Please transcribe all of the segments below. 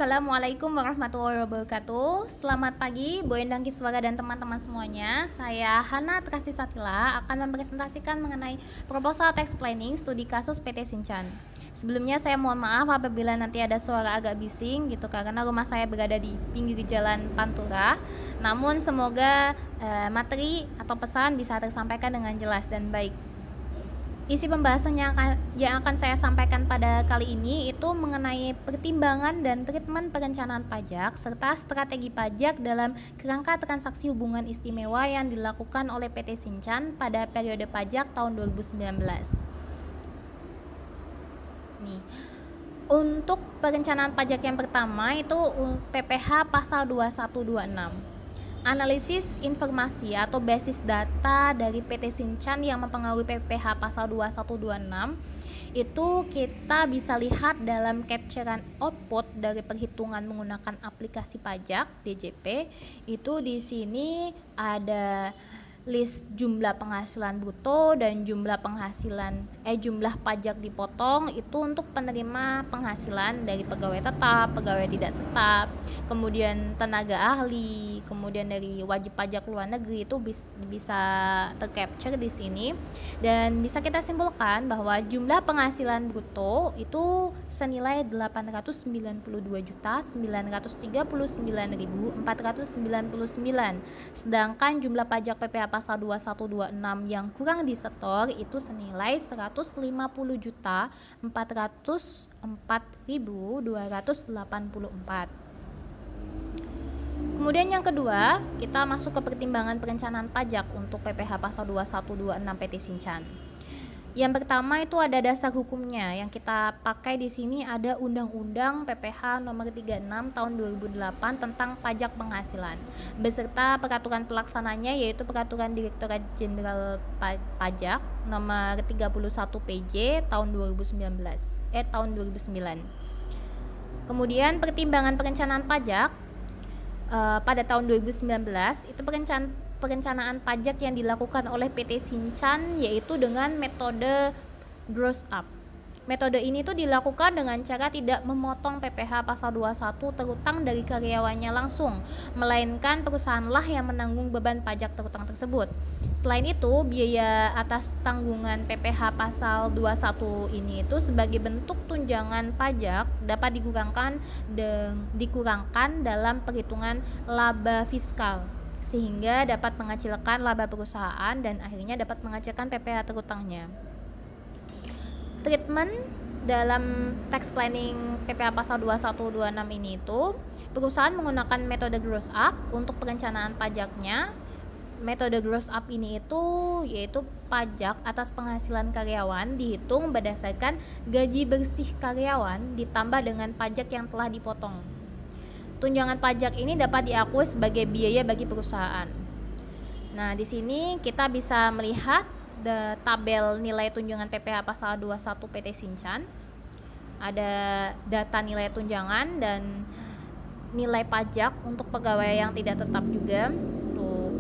Assalamualaikum warahmatullahi wabarakatuh. Selamat pagi Bu Endang Kiswaga dan teman-teman semuanya. Saya Hana Trasti Satila akan mempresentasikan mengenai proposal text planning studi kasus PT Sinchan. Sebelumnya saya mohon maaf apabila nanti ada suara agak bising gitu karena rumah saya berada di pinggir jalan Pantura. Namun semoga materi atau pesan bisa tersampaikan dengan jelas dan baik. Isi pembahasan yang akan saya sampaikan pada kali ini itu mengenai pertimbangan dan treatment perencanaan pajak serta strategi pajak dalam kerangka transaksi hubungan istimewa yang dilakukan oleh PT Sinchan pada periode pajak tahun 2019. Nih, untuk perencanaan pajak yang pertama itu PPh pasal 2126. Analisis informasi atau basis data dari PT Sinchan yang mempengaruhi PPh pasal 2126 itu kita bisa lihat dalam capturean output dari perhitungan menggunakan aplikasi pajak DJP. Itu di sini ada list jumlah penghasilan bruto dan jumlah pajak dipotong itu untuk penerima penghasilan dari pegawai tetap, pegawai tidak tetap, kemudian tenaga ahli, kemudian dari wajib pajak luar negeri itu bisa tercapture di sini dan bisa kita simpulkan bahwa jumlah penghasilan bruto itu senilai 892.939.499 sedangkan jumlah pajak PPh pasal 2126 yang kurang disetor itu senilai 150.404.284. Kemudian yang kedua, kita masuk ke pertimbangan perencanaan pajak untuk PPh pasal 2126 PT Sinchan. Yang pertama itu ada dasar hukumnya. Yang kita pakai di sini ada Undang-Undang PPh nomor 36 tahun 2008 tentang pajak penghasilan beserta peraturan pelaksananya yaitu Peraturan Direktorat Jenderal Pajak nomor 31 PJ tahun 2009. Kemudian pertimbangan perencanaan pajak pada tahun 2019 itu perencanaan pajak yang dilakukan oleh PT Sinchan yaitu dengan metode gross up. Metode ini tuh dilakukan dengan cara tidak memotong PPh pasal 21 terutang dari karyawannya langsung, melainkan perusahaanlah yang menanggung beban pajak terutang tersebut. Selain itu, biaya atas tanggungan PPh pasal 21 ini itu sebagai bentuk tunjangan pajak dapat dikurangkan dalam perhitungan laba fiskal sehingga dapat mengecilkan laba perusahaan dan akhirnya dapat mengecilkan PPh terutangnya. Treatment dalam tax planning PPh pasal 2126 ini itu perusahaan menggunakan metode gross up untuk perencanaan pajaknya. Metode gross up ini itu yaitu pajak atas penghasilan karyawan dihitung berdasarkan gaji bersih karyawan ditambah dengan pajak yang telah dipotong. Tunjangan pajak ini dapat diakui sebagai biaya bagi perusahaan. Nah, di sini kita bisa melihat tabel nilai tunjangan PPh pasal 21 PT Sinchan. Ada data nilai tunjangan dan nilai pajak untuk pegawai yang tidak tetap juga. Tuh,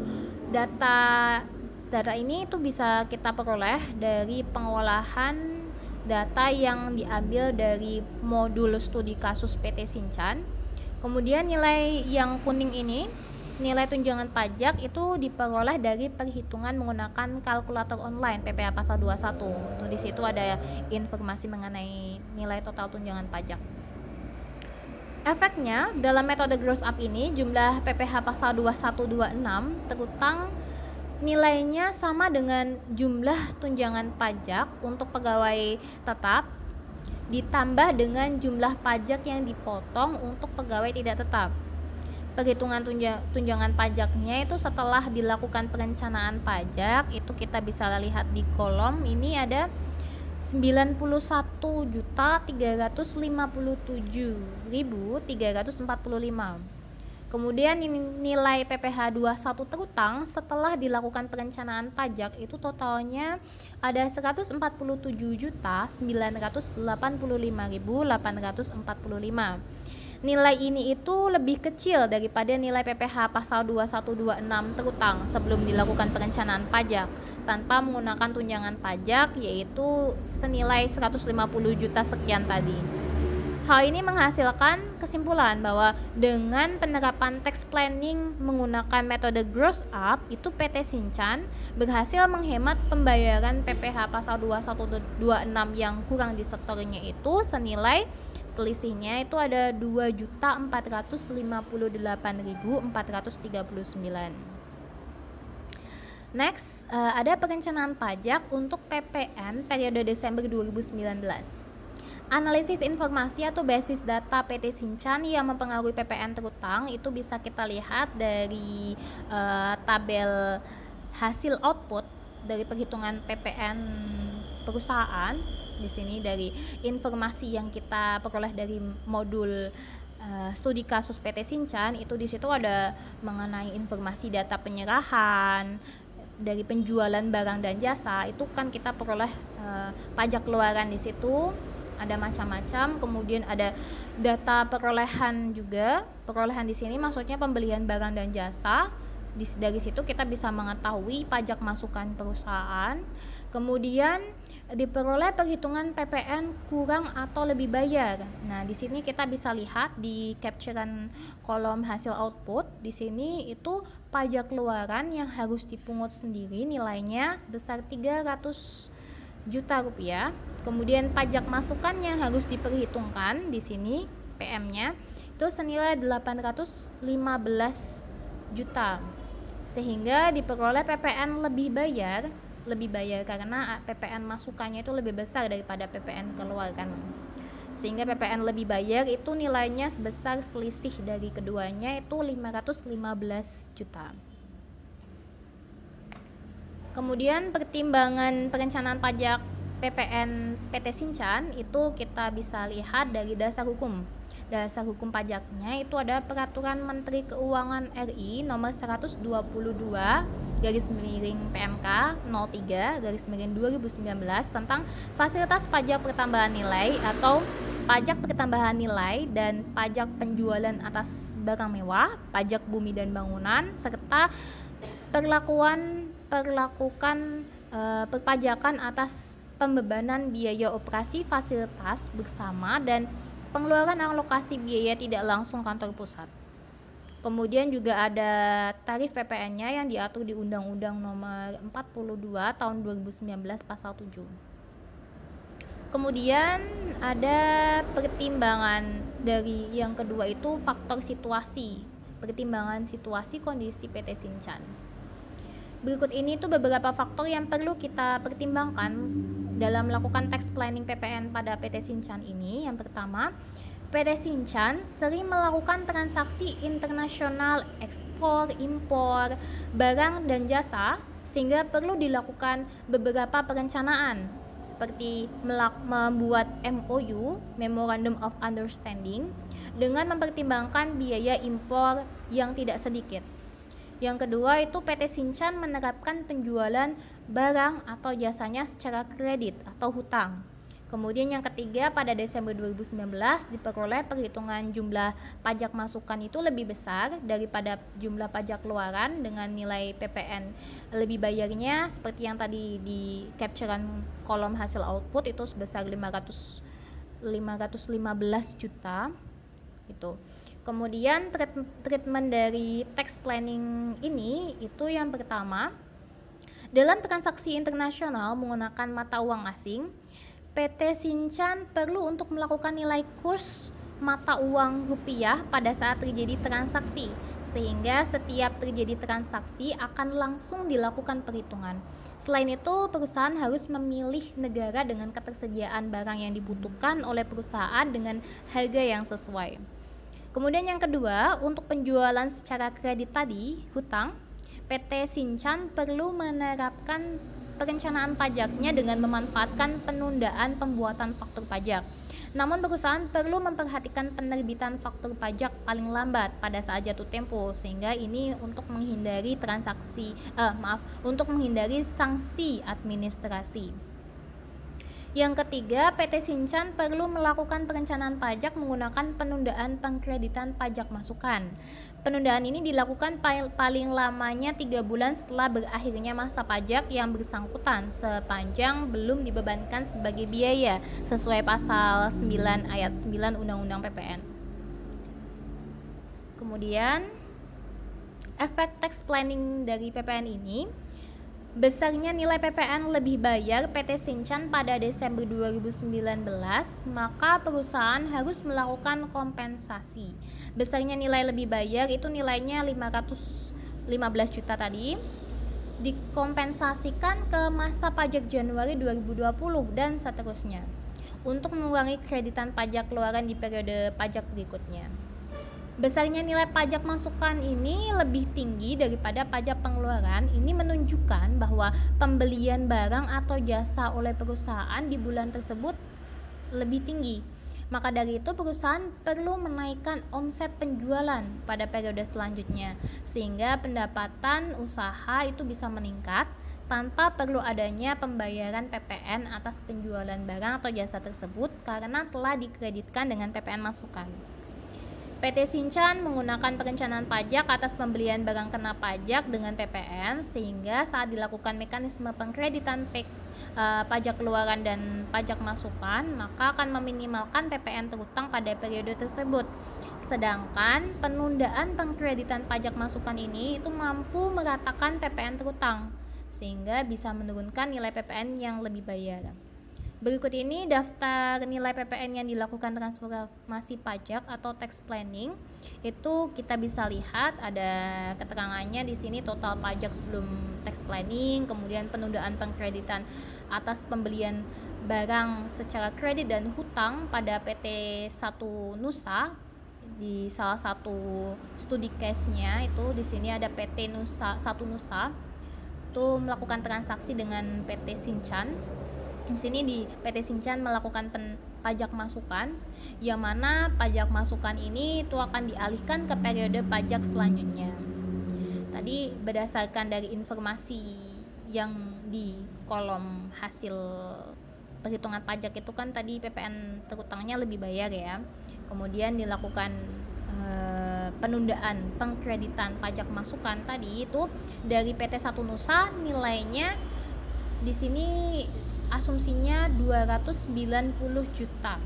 data ini itu bisa kita peroleh dari pengolahan data yang diambil dari modul studi kasus PT Sinchan. Kemudian nilai yang kuning ini, nilai tunjangan pajak itu diperoleh dari perhitungan menggunakan kalkulator online PPh pasal 21. Tuh, di situ ada informasi mengenai nilai total tunjangan pajak. Efeknya dalam metode gross up ini jumlah PPh pasal 2126 terutang nilainya sama dengan jumlah tunjangan pajak untuk pegawai tetap ditambah dengan jumlah pajak yang dipotong untuk pegawai tidak tetap. Perhitungan tunjangan pajaknya itu setelah dilakukan perencanaan pajak itu kita bisa lihat di kolom ini ada 91.357.345. Kemudian nilai PPh 21 terutang setelah dilakukan perencanaan pajak itu totalnya ada 149.985.845. Nilai ini itu lebih kecil daripada nilai PPh pasal 2126 terutang sebelum dilakukan perencanaan pajak tanpa menggunakan tunjangan pajak yaitu senilai 150 juta sekian tadi. Hal ini menghasilkan kesimpulan bahwa dengan penerapan tax planning menggunakan metode gross up, itu PT Sinchan berhasil menghemat pembayaran PPh pasal 2126 yang kurang disetornya itu senilai selisihnya itu ada 2.458.439. Next, ada perencanaan pajak untuk PPN periode Desember 2019. Analisis informasi atau basis data PT Sinchan yang mempengaruhi PPN terutang itu bisa kita lihat dari tabel hasil output dari perhitungan PPN perusahaan. Di sini dari informasi yang kita peroleh dari modul studi kasus PT Sinchan, itu di situ ada mengenai informasi data penyerahan dari penjualan barang dan jasa. Itu kan kita peroleh pajak keluaran di situ. Ada macam-macam, kemudian ada data perolehan juga. Perolehan di sini maksudnya pembelian barang dan jasa. Dari situ kita bisa mengetahui pajak masukan perusahaan. Kemudian diperoleh perhitungan PPN kurang atau lebih bayar. Nah, di sini kita bisa lihat di capturean kolom hasil output. Di sini itu pajak keluaran yang harus dipungut sendiri nilainya sebesar 300 juta rupiah. Kemudian pajak masukan yang harus diperhitungkan di sini PM-nya itu senilai 815 juta. Sehingga diperoleh PPN lebih bayar karena PPN masukannya itu lebih besar daripada PPN keluaran. Sehingga PPN lebih bayar itu nilainya sebesar selisih dari keduanya itu 515 juta. Kemudian pertimbangan perencanaan pajak PPN PT Sinchan itu kita bisa lihat dari dasar hukum. Dasar hukum pajaknya itu ada Peraturan Menteri Keuangan RI nomor 122 PMK 03/2019 tentang fasilitas pajak pertambahan nilai atau pajak pertambahan nilai dan pajak penjualan atas barang mewah, pajak bumi dan bangunan, serta perpajakan atas pembebanan biaya operasi fasilitas bersama dan pengeluaran alokasi biaya tidak langsung kantor pusat. Kemudian juga ada tarif PPN-nya yang diatur di Undang-Undang Nomor 42 Tahun 2019 Pasal 7. Kemudian ada pertimbangan dari yang kedua itu faktor situasi, pertimbangan situasi kondisi PT Sinchan. Berikut ini tuh beberapa faktor yang perlu kita pertimbangkan dalam melakukan tax planning PPN pada PT Sinchan ini. Yang pertama, PT Sinchan sering melakukan transaksi internasional ekspor, impor, barang dan jasa, sehingga perlu dilakukan beberapa perencanaan seperti membuat MOU, Memorandum of Understanding, dengan mempertimbangkan biaya impor yang tidak sedikit. Yang kedua itu PT Sinchan menerapkan penjualan barang atau jasanya secara kredit atau hutang. Kemudian yang ketiga, pada Desember 2019 diperoleh perhitungan jumlah pajak masukan itu lebih besar daripada jumlah pajak keluaran dengan nilai PPN lebih bayarnya seperti yang tadi di capturean kolom hasil output itu sebesar 515 juta itu. Kemudian treatment dari tax planning ini itu yang pertama, dalam transaksi internasional menggunakan mata uang asing, PT Sinchan perlu untuk melakukan nilai kurs mata uang rupiah pada saat terjadi transaksi, sehingga setiap terjadi transaksi akan langsung dilakukan perhitungan. Selain itu, perusahaan harus memilih negara dengan ketersediaan barang yang dibutuhkan oleh perusahaan dengan harga yang sesuai. Kemudian yang kedua, untuk penjualan secara kredit tadi, hutang, PT Sinchan perlu menerapkan perencanaan pajaknya dengan memanfaatkan penundaan pembuatan faktur pajak. Namun perusahaan perlu memperhatikan penerbitan faktur pajak paling lambat pada saat jatuh tempo, sehingga ini untuk menghindari untuk menghindari sanksi administrasi. Yang ketiga, PT Sinchan perlu melakukan perencanaan pajak menggunakan penundaan pengkreditan pajak masukan. Penundaan ini dilakukan paling lamanya 3 bulan setelah berakhirnya masa pajak yang bersangkutan sepanjang belum dibebankan sebagai biaya sesuai pasal 9 ayat 9 Undang-Undang PPN. Kemudian, efek tax planning dari PPN ini, besarnya nilai PPN lebih bayar PT Sinchan pada Desember 2019, maka perusahaan harus melakukan kompensasi. Besarnya nilai lebih bayar itu nilainya 515 juta tadi, dikompensasikan ke masa pajak Januari 2020 dan seterusnya untuk mengurangi kreditan pajak keluaran di periode pajak berikutnya. Besarnya nilai pajak masukan ini lebih tinggi daripada pajak pengeluaran. Ini menunjukkan bahwa pembelian barang atau jasa oleh perusahaan di bulan tersebut lebih tinggi. Maka dari itu perusahaan perlu menaikkan omset penjualan pada periode selanjutnya sehingga pendapatan usaha itu bisa meningkat tanpa perlu adanya pembayaran PPN atas penjualan barang atau jasa tersebut karena telah dikreditkan dengan PPN masukan. PT Sinchan menggunakan perencanaan pajak atas pembelian barang kena pajak dengan PPN sehingga saat dilakukan mekanisme pengkreditan pajak keluaran dan pajak masukan maka akan meminimalkan PPN terutang pada periode tersebut. Sedangkan penundaan pengkreditan pajak masukan ini itu mampu meratakan PPN terutang sehingga bisa menurunkan nilai PPN yang lebih bayar. Berikut ini daftar nilai PPN yang dilakukan transformasi pajak atau tax planning. Itu kita bisa lihat ada keterangannya di sini total pajak sebelum tax planning, kemudian penundaan pengkreditan atas pembelian barang secara kredit dan hutang pada PT Satu Nusa. Di salah satu studi case-nya itu di sini ada PT Satu Nusa itu melakukan transaksi dengan PT Sinchan. Di sini di PT Sinchan melakukan pajak masukan, yang mana pajak masukan ini itu akan dialihkan ke periode pajak selanjutnya. Tadi berdasarkan dari informasi yang di kolom hasil perhitungan pajak itu kan tadi PPN terutangnya lebih bayar ya. Kemudian dilakukan penundaan pengkreditan pajak masukan tadi itu dari PT Satu Nusa nilainya di sini asumsinya 290 juta.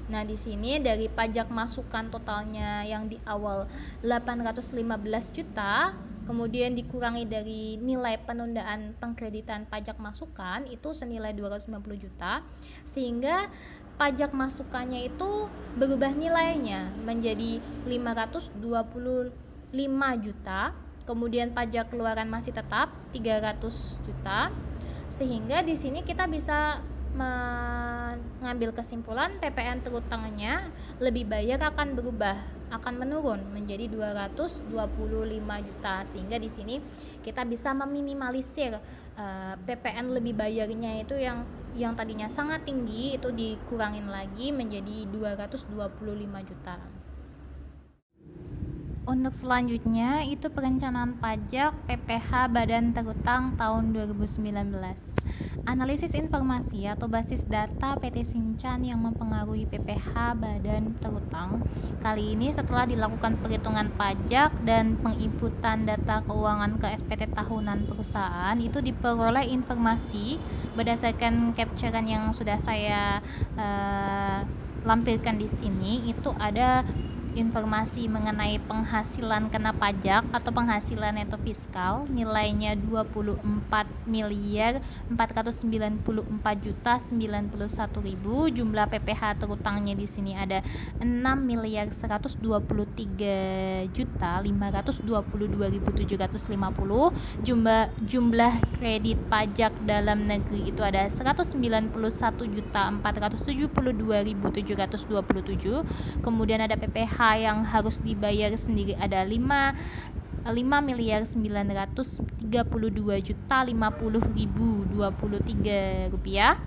Nah, di sini dari pajak masukan totalnya yang di awal 815 juta, kemudian dikurangi dari nilai penundaan pengkreditan pajak masukan itu senilai 290 juta, sehingga pajak masukannya itu berubah nilainya menjadi 525 juta, kemudian pajak keluaran masih tetap 300 juta. Sehingga di sini kita bisa mengambil kesimpulan PPN terutangnya lebih bayar akan berubah, akan menurun menjadi 225 juta. Sehingga di sini kita bisa meminimalisir PPN lebih bayarnya itu yang tadinya sangat tinggi itu dikurangin lagi menjadi 225 juta. Untuk selanjutnya itu perencanaan pajak PPh Badan Terutang tahun 2019. Analisis informasi atau basis data PT Sinchan yang mempengaruhi PPh Badan Terutang. Kali ini setelah dilakukan perhitungan pajak dan penginputan data keuangan ke SPT tahunan perusahaan, itu diperoleh informasi berdasarkan capturean yang sudah saya lampirkan di sini. Itu ada informasi mengenai penghasilan kena pajak atau penghasilan neto fiskal nilainya 24.494.091.000. Jumlah PPh terutangnya di sini ada 6.123.522.750. Jumlah kredit pajak dalam negeri itu ada 191.472.727. Kemudian ada PPh yang harus dibayar sendiri ada 5.932.050.023 rupiah.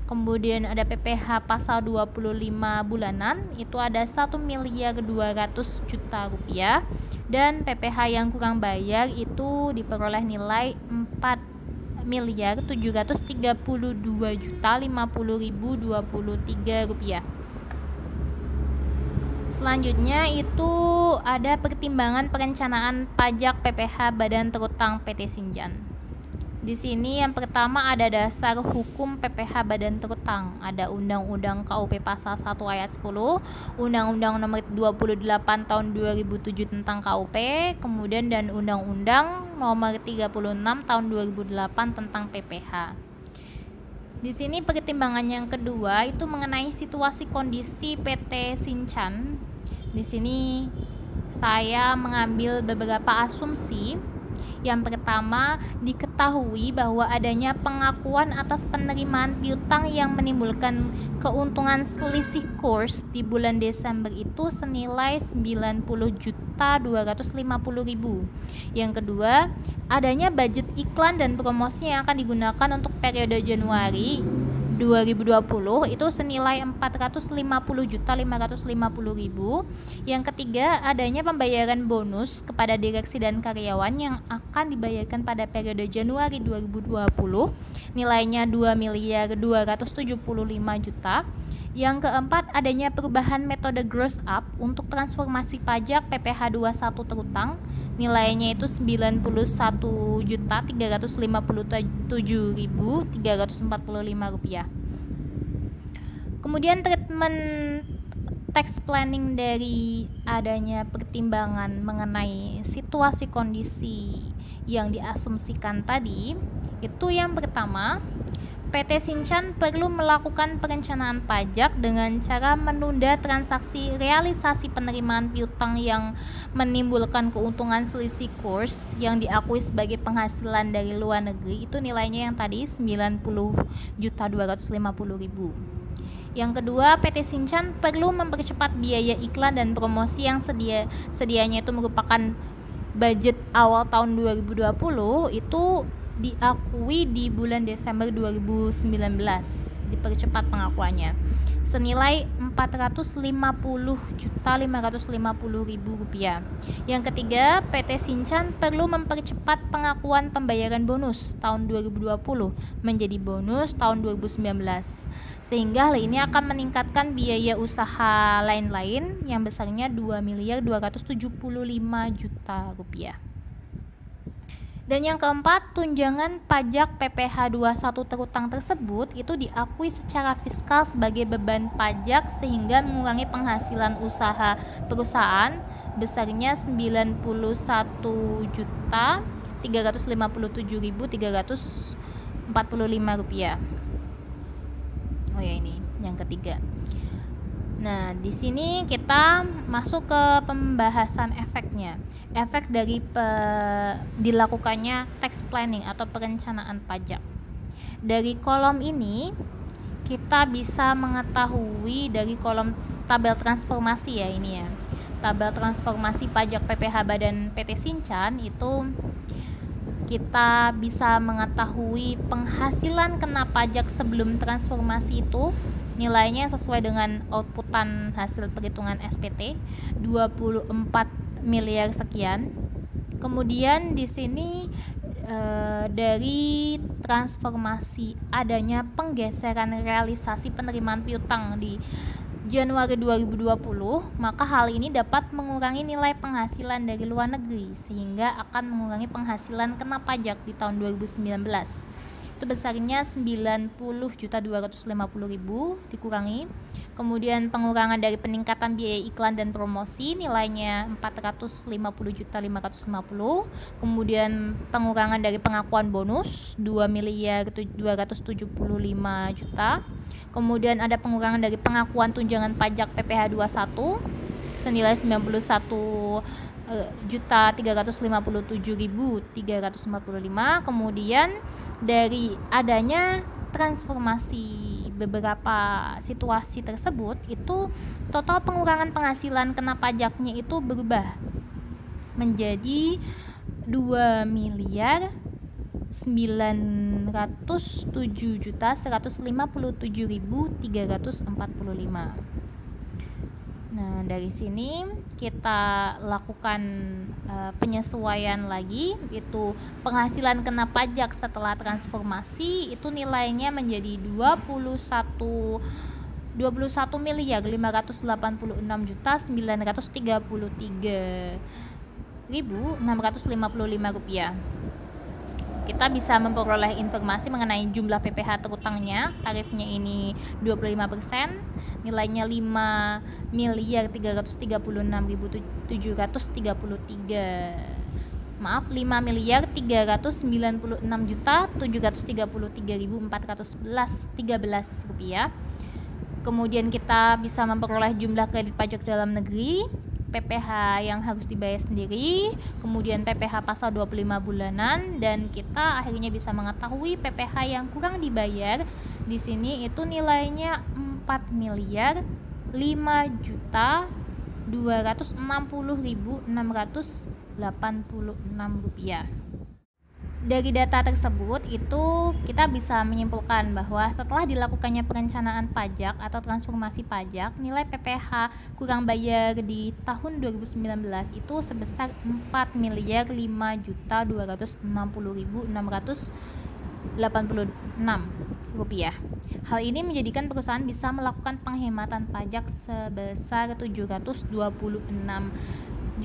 Kemudian ada PPh pasal 25 bulanan itu ada 1.200.000.000 rupiah, dan PPh yang kurang bayar itu diperoleh nilai 2.732.050.023 rupiah. Selanjutnya itu ada pertimbangan perencanaan pajak PPh Badan Terutang PT Sinjan. Di sini yang pertama ada dasar hukum PPh Badan Terutang, ada Undang-Undang KUP Pasal 1 Ayat 10, Undang-Undang Nomor 28 Tahun 2007 tentang KUP, kemudian dan Undang-Undang Nomor 36 Tahun 2008 tentang PPh. Di sini pertimbangan yang kedua itu mengenai situasi kondisi PT Sincan. Di sini saya mengambil beberapa asumsi. Yang pertama, diketahui bahwa adanya pengakuan atas penerimaan piutang yang menimbulkan keuntungan selisih kurs di bulan Desember itu senilai 90.250.000. Yang kedua, adanya budget iklan dan promosi yang akan digunakan untuk periode Januari 2020 itu senilai 450.550.000. Yang ketiga, adanya pembayaran bonus kepada direksi dan karyawan yang akan dibayarkan pada periode Januari 2020 nilainya 2.275.000.000. Yang keempat, adanya perubahan metode gross up untuk transformasi pajak PPh 21 terutang nilainya itu 91.357.345 rupiah. Kemudian treatment tax planning dari adanya pertimbangan mengenai situasi kondisi yang diasumsikan tadi, itu yang pertama, PT Sincan perlu melakukan perencanaan pajak dengan cara menunda transaksi realisasi penerimaan piutang yang menimbulkan keuntungan selisih kurs yang diakui sebagai penghasilan dari luar negeri, itu nilainya yang tadi 90.250.000. Yang kedua, PT Sincan perlu mempercepat biaya iklan dan promosi yang sedianya itu merupakan budget awal tahun 2020 itu diakui di bulan Desember 2019, dipercepat pengakuannya senilai 450.550.000 rupiah. Yang ketiga, PT Sincan perlu mempercepat pengakuan pembayaran bonus tahun 2020 menjadi bonus tahun 2019, sehingga hal ini akan meningkatkan biaya usaha lain-lain yang besarnya 2.275.000.000 rupiah. Dan yang keempat, tunjangan pajak PPh 21 terutang tersebut itu diakui secara fiskal sebagai beban pajak sehingga mengurangi penghasilan usaha perusahaan besarnya 91.357.345 rupiah. Oh ya, ini yang ketiga. Nah, di sini kita masuk ke pembahasan efeknya. Efek dari dilakukannya tax planning atau perencanaan pajak. Dari kolom ini kita bisa mengetahui dari kolom tabel transformasi ya ini ya. Tabel transformasi pajak PPh Badan PT Sincan itu kita bisa mengetahui penghasilan kena pajak sebelum transformasi itu nilainya sesuai dengan outputan hasil perhitungan SPT 24 miliar sekian. Kemudian di sini dari transformasi adanya penggeseran realisasi penerimaan piutang di Januari 2020, maka hal ini dapat mengurangi nilai penghasilan dari luar negeri sehingga akan mengurangi penghasilan kena pajak di tahun 2019. Itu besarnya 90.250.000 dikurangi. Kemudian pengurangan dari peningkatan biaya iklan dan promosi nilainya 450.550. Kemudian pengurangan dari pengakuan bonus 2.275.000. Kemudian ada pengurangan dari pengakuan tunjangan pajak PPh 21 senilai 91.357.345. Kemudian dari adanya transformasi beberapa situasi tersebut itu total pengurangan penghasilan kena pajaknya itu berubah menjadi 2.907.157.345. Nah, dari sini kita lakukan penyesuaian lagi, itu penghasilan kena pajak setelah transformasi itu nilainya menjadi 21.933.655 rupiah. Kita bisa memperoleh informasi mengenai jumlah PPh terutangnya. Tarifnya ini 25%, nilainya 5.396.733.411 rupiah. Kemudian kita bisa memperoleh jumlah kredit pajak dalam negeri, PPh yang harus dibayar sendiri, kemudian PPh pasal 25 bulanan, dan kita akhirnya bisa mengetahui PPh yang kurang dibayar di sini itu nilainya 4.5.260.686 rupiah. Dari data tersebut itu kita bisa menyimpulkan bahwa setelah dilakukannya perencanaan pajak atau transformasi pajak, nilai PPh kurang bayar di tahun 2019 itu sebesar 4.5.260.686 rupiah. Hal ini menjadikan perusahaan bisa melakukan penghematan pajak sebesar 724.789.336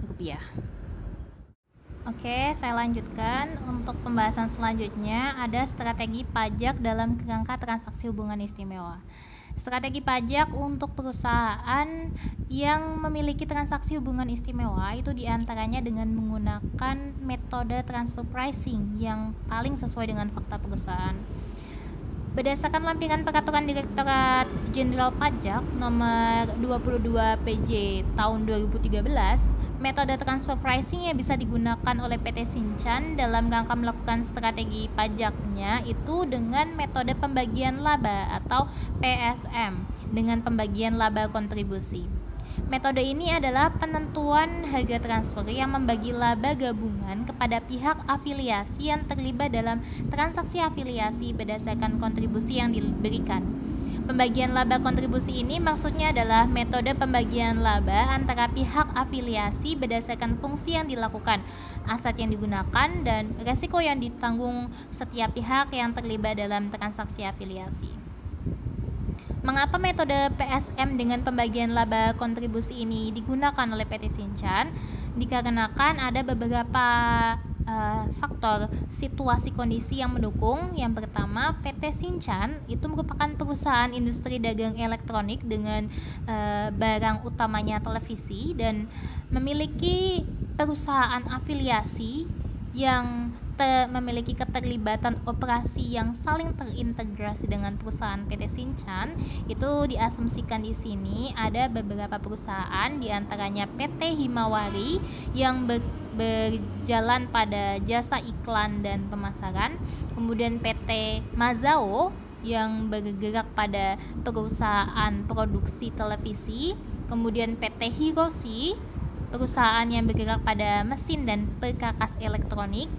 rupiah. Oke, saya lanjutkan. Untuk pembahasan selanjutnya ada strategi pajak dalam kerangka transaksi hubungan istimewa. Strategi pajak untuk perusahaan yang memiliki transaksi hubungan istimewa itu diantaranya dengan menggunakan metode transfer pricing yang paling sesuai dengan fakta perusahaan. Berdasarkan lampiran peraturan Direktorat Jenderal Pajak nomor 22 PJ tahun 2013, metode transfer pricing yang bisa digunakan oleh PT Sinchan dalam rangka melakukan strategi pajaknya itu dengan metode pembagian laba atau PSM dengan pembagian laba kontribusi. Metode ini adalah penentuan harga transfer yang membagi laba gabungan kepada pihak afiliasi yang terlibat dalam transaksi afiliasi berdasarkan kontribusi yang diberikan. Pembagian laba kontribusi ini maksudnya adalah metode pembagian laba antara pihak afiliasi berdasarkan fungsi yang dilakukan, aset yang digunakan, dan resiko yang ditanggung setiap pihak yang terlibat dalam transaksi afiliasi. Mengapa metode PSM dengan pembagian laba kontribusi ini digunakan oleh PT Sinchan? Dikarenakan ada beberapa faktor situasi kondisi yang mendukung. Yang pertama, PT Sinchan itu merupakan perusahaan industri dagang elektronik dengan barang utamanya televisi dan memiliki perusahaan afiliasi yang memiliki keterlibatan operasi yang saling terintegrasi dengan perusahaan PT Sinchan. Itu diasumsikan di sini ada beberapa perusahaan, diantaranya PT Himawari yang berjalan pada jasa iklan dan pemasaran, kemudian PT Mazao yang bergerak pada perusahaan produksi televisi, kemudian PT Hiroshi, perusahaan yang bergerak pada mesin dan perkakas elektronik,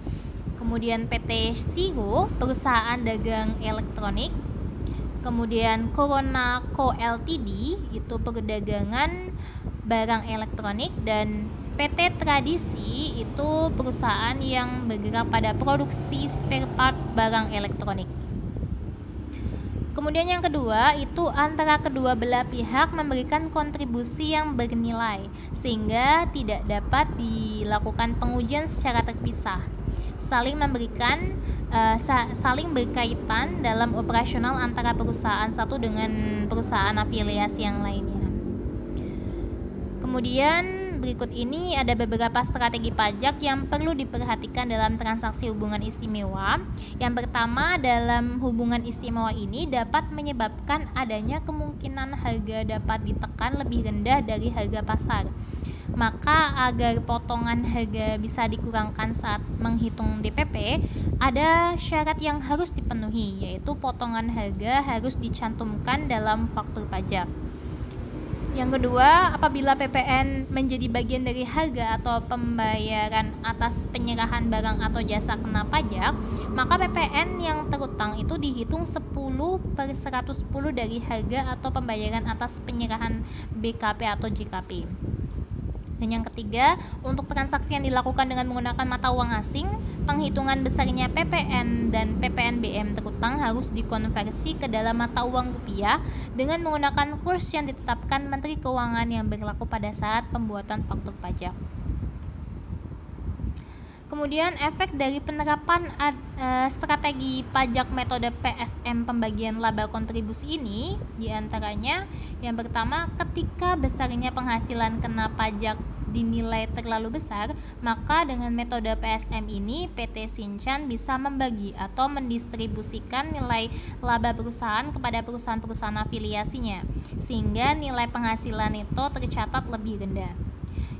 kemudian PT Shigo, perusahaan dagang elektronik, kemudian Corona Co Ltd, itu perdagangan barang elektronik, dan PT Tradisi itu perusahaan yang bergerak pada produksi spare part barang elektronik. Kemudian yang kedua, itu antara kedua belah pihak memberikan kontribusi yang bernilai sehingga tidak dapat dilakukan pengujian secara terpisah. Saling berkaitan dalam operasional antara perusahaan satu dengan perusahaan afiliasi yang lainnya. Kemudian berikut ini ada beberapa strategi pajak yang perlu diperhatikan dalam transaksi hubungan istimewa. Yang pertama, dalam hubungan istimewa ini dapat menyebabkan adanya kemungkinan harga dapat ditekan lebih rendah dari harga pasar. Maka agar potongan harga bisa dikurangkan saat menghitung DPP, ada syarat yang harus dipenuhi, yaitu potongan harga harus dicantumkan dalam faktur pajak. Yang kedua, apabila PPN menjadi bagian dari harga atau pembayaran atas penyerahan barang atau jasa kena pajak, maka PPN yang terutang itu dihitung 10/110 dari harga atau pembayaran atas penyerahan BKP atau JKP. Dan yang ketiga, untuk transaksi yang dilakukan dengan menggunakan mata uang asing, penghitungan besarnya PPN dan PPNBM terutang harus dikonversi ke dalam mata uang rupiah dengan menggunakan kurs yang ditetapkan Menteri Keuangan yang berlaku pada saat pembuatan faktur pajak. Kemudian efek dari penerapan strategi pajak metode PSM pembagian laba kontribusi ini diantaranya yang pertama, ketika besarnya penghasilan kena pajak dinilai terlalu besar, maka dengan metode PSM ini PT Sinchan bisa membagi atau mendistribusikan nilai laba perusahaan kepada perusahaan-perusahaan afiliasinya sehingga nilai penghasilan itu tercatat lebih rendah.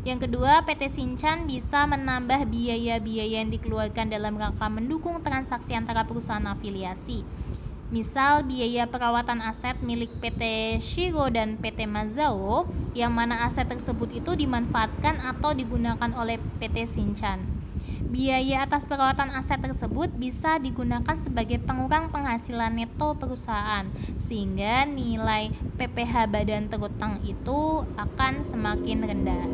Yang kedua, PT Sinchan bisa menambah biaya-biaya yang dikeluarkan dalam rangka mendukung transaksi antara perusahaan afiliasi. Misal biaya perawatan aset milik PT Shiro dan PT Mazao, yang mana aset tersebut itu dimanfaatkan atau digunakan oleh PT Sinchan. Biaya atas perawatan aset tersebut bisa digunakan sebagai pengurang penghasilan neto perusahaan, sehingga nilai PPh badan terutang itu akan semakin rendah.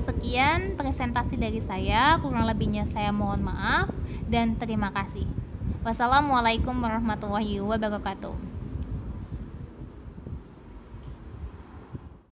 Sekian presentasi dari saya, kurang lebihnya saya mohon maaf dan terima kasih. Wassalamualaikum warahmatullahi wabarakatuh.